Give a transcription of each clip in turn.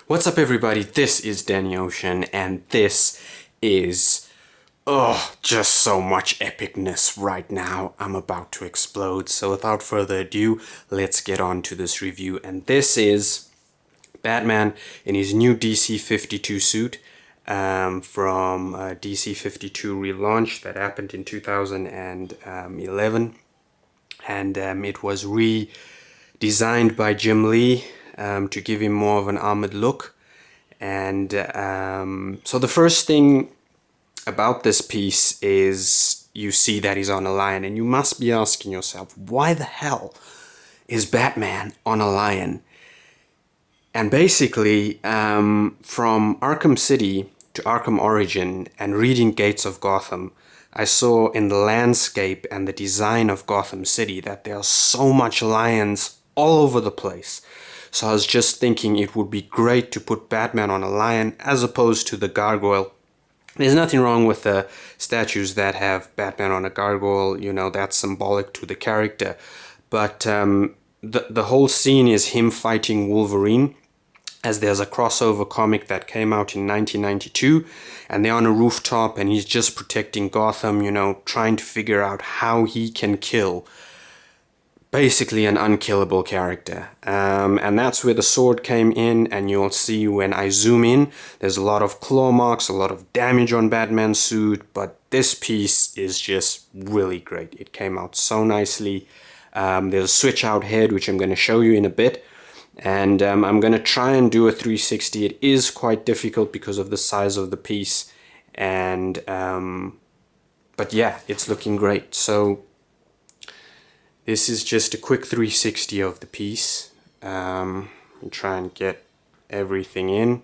What's up, everybody? This is Danny Ocean, and this is, just so much epicness right now. I'm about to explode. So without further ado, let's get on to this review. And this is Batman in his new DC52 suit from DC52 relaunch that happened in 2011. And it was redesigned by Jim Lee to give him more of an armored look. And so the first thing about this piece is you see that he's on a lion, and you must be asking yourself, why the hell is Batman on a lion? And basically, from Arkham City to Arkham Origin and reading Gates of Gotham, I saw in the landscape and the design of Gotham City that there are so much lions all over the place. So I was just thinking it would be great to put Batman on a lion as opposed to the gargoyle. There's nothing wrong with the statues that have Batman on a gargoyle, you know, that's symbolic to the character. But the whole scene is him fighting Wolverine, as there's a crossover comic that came out in 1992, and they're on a rooftop and he's just protecting Gotham, you know, trying to figure out how he can kill basically an unkillable character. And that's where the sword came in, and you'll see when I zoom in, there's a lot of claw marks, a lot of damage on Batman's suit, but this piece is just really great. It came out so nicely. There's a switch out head, which I'm going to show you in a bit. And I'm going to try and do a 360. It is quite difficult because of the size of the piece. And but yeah, it's looking great. So this is just a quick 360 of the piece. I'll try and get everything in.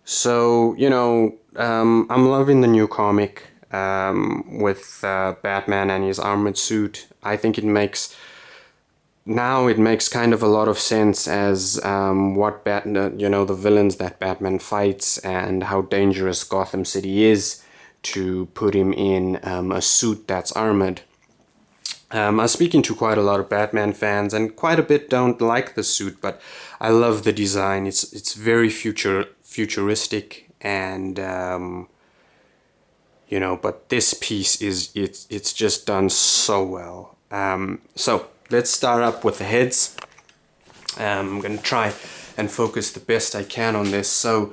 So, you know, I'm loving the new comic with Batman and his armored suit. I think it makes kind of a lot of sense as what the villains that Batman fights and how dangerous Gotham City is to put him in a suit that's armored. I was speaking to quite a lot of Batman fans, and quite a bit don't like the suit, but I love the design. It's very futuristic, and you know, but this piece it's just done so well. So let's start up with the heads. I'm gonna try and focus the best I can on this. So,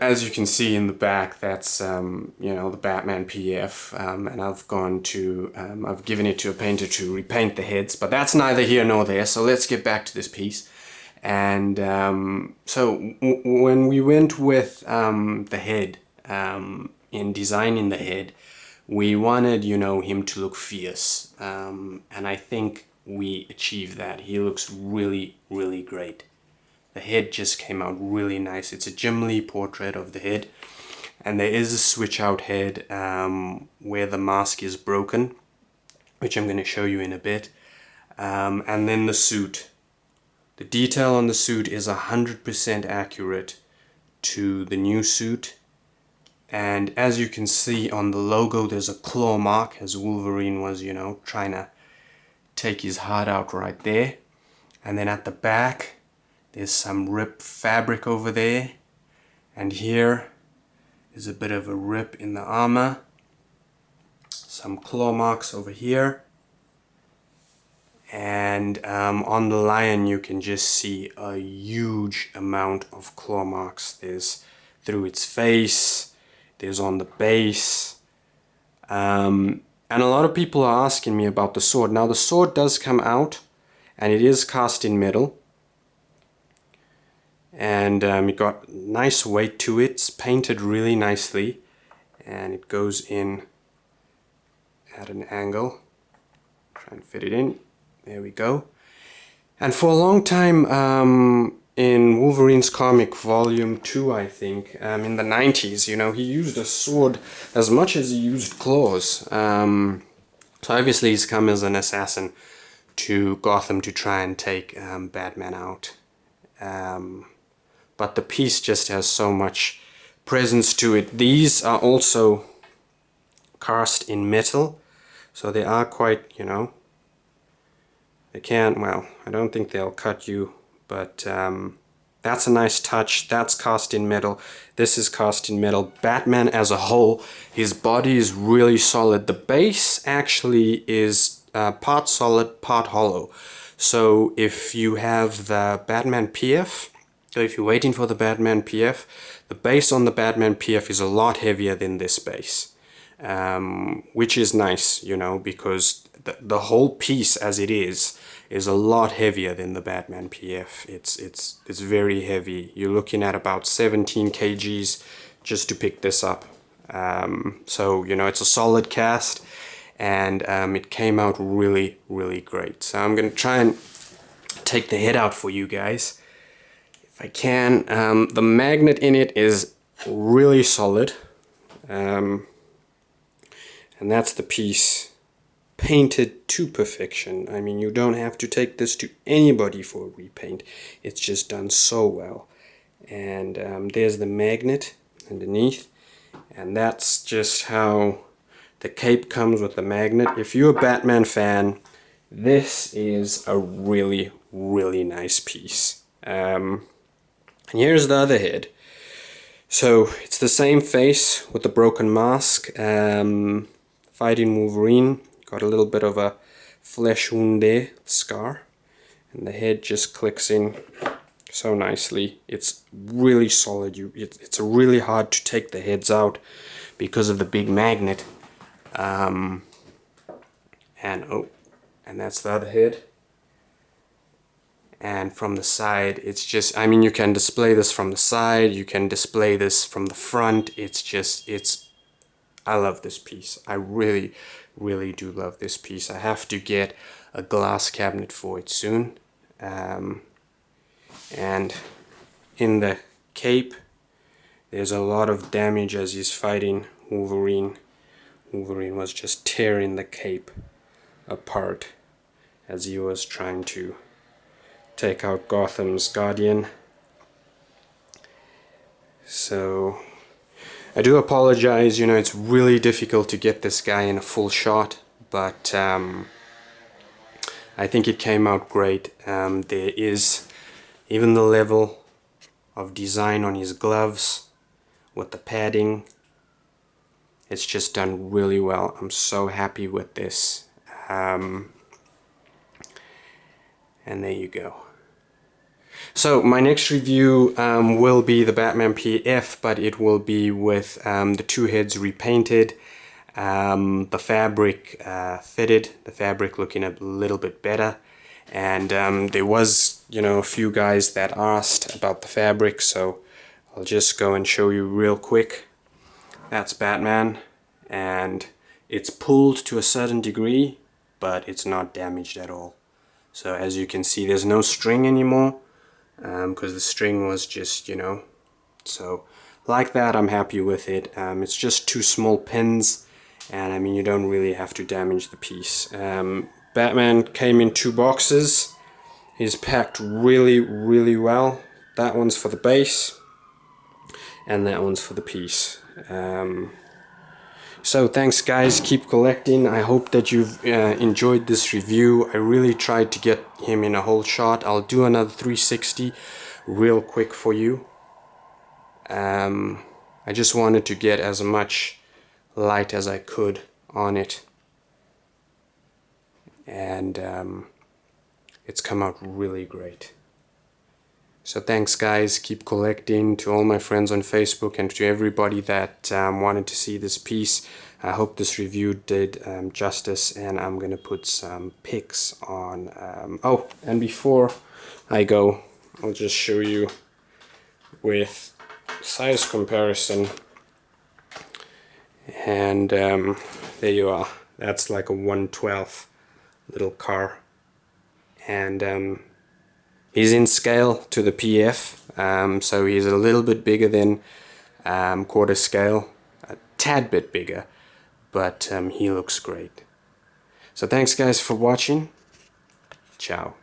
as you can see in the back, that's you know, the Batman PDF, and I've given it to a painter to repaint the heads, but that's neither here nor there. So let's get back to this piece. And so when we went with the head, in designing the head, we wanted, you know, him to look fierce, and I think we achieved that. He looks really, really great. The head just came out really nice. It's a Jim Lee portrait of the head, and there is a switch out head where the mask is broken, which I'm going to show you in a bit. And then the suit. The detail on the suit is 100% accurate to the new suit. And as you can see on the logo, there's a claw mark, as Wolverine was, you know, trying to take his heart out right there. And then at the back, there's some ripped fabric over there. And here is a bit of a rip in the armor. Some claw marks over here. And on the lion, you can just see a huge amount of claw marks. There's through its face, there's on the base. And a lot of people are asking me about the sword. Now, the sword does come out, and it is cast in metal. And it got nice weight to it. It's painted really nicely, and it goes in at an angle. Try and fit it in. There we go. And for a long time, in Wolverine's comic volume 2, I think, in the 90s, you know, he used a sword as much as he used claws. So obviously he's come as an assassin to Gotham to try and take Batman out. But the piece just has so much presence to it. These are also cast in metal, so they are quite, you know, they can't, well, I don't think they'll cut you, but That's a nice touch. That's cast in metal. This is cast in metal. Batman as a whole, his body is really solid. The base actually is part solid, part hollow. So if you have the Batman PF, so if you're waiting for the Batman PF, the base on the Batman PF is a lot heavier than this base. Which is nice, you know, because the whole piece as it is a lot heavier than the Batman PF. It's very heavy. You're looking at about 17 kgs just to pick this up. So, you know, it's a solid cast, and it came out really, really great. So I'm gonna try and take the head out for you guys if I can. The magnet in it is really solid. And that's the piece painted to perfection. I mean, you don't have to take this to anybody for a repaint. It's just done so well. And there's the magnet underneath. And that's just how the cape comes with the magnet. If you're a Batman fan, this is a really, really nice piece. And here's the other head. So it's the same face with the broken mask. Fighting Wolverine, got a little bit of a flesh wound there, scar, and the head just clicks in so nicely. It's really solid. It's really hard to take the heads out because of the big magnet. And that's the other head. And from the side, it's just, I mean, you can display this from the side, you can display this from the front. I love this piece. I really, really do love this piece. I have to get a glass cabinet for it soon. And in the cape, there's a lot of damage as he's fighting Wolverine. Wolverine was just tearing the cape apart as he was trying to take out Gotham's Guardian. So I do apologize, you know, it's really difficult to get this guy in a full shot, but I think it came out great. There is even the level of design on his gloves with the padding. It's just done really well. I'm so happy with this. And there you go. So my next review will be the Batman PF, but it will be with the two heads repainted, the fabric fitted, the fabric looking a little bit better, and there was, you know, a few guys that asked about the fabric, so I'll just go and show you real quick. That's Batman, and it's pulled to a certain degree, but it's not damaged at all. So as you can see, there's no string anymore. Because the string was just, you know, so like that, I'm happy with it. It's just two small pins, and I mean, you don't really have to damage the piece. Batman came in 2 boxes. He's packed really, really well. That one's for the base, and that one's for the piece. So thanks guys, keep collecting. I hope that you've enjoyed this review. I really tried to get him in a whole shot. I'll do another 360 real quick for you. I just wanted to get as much light as I could on it. And it's come out really great. So thanks guys, keep collecting. To all my friends on Facebook and to everybody that wanted to see this piece, I hope this review did justice, and I'm gonna put some pics on. Oh, and before I go, I'll just show you with size comparison, and there you are. That's like a 1/12 little car, and he's in scale to the PF, so he's a little bit bigger than quarter scale, a tad bit bigger, but he looks great. So thanks guys for watching. Ciao.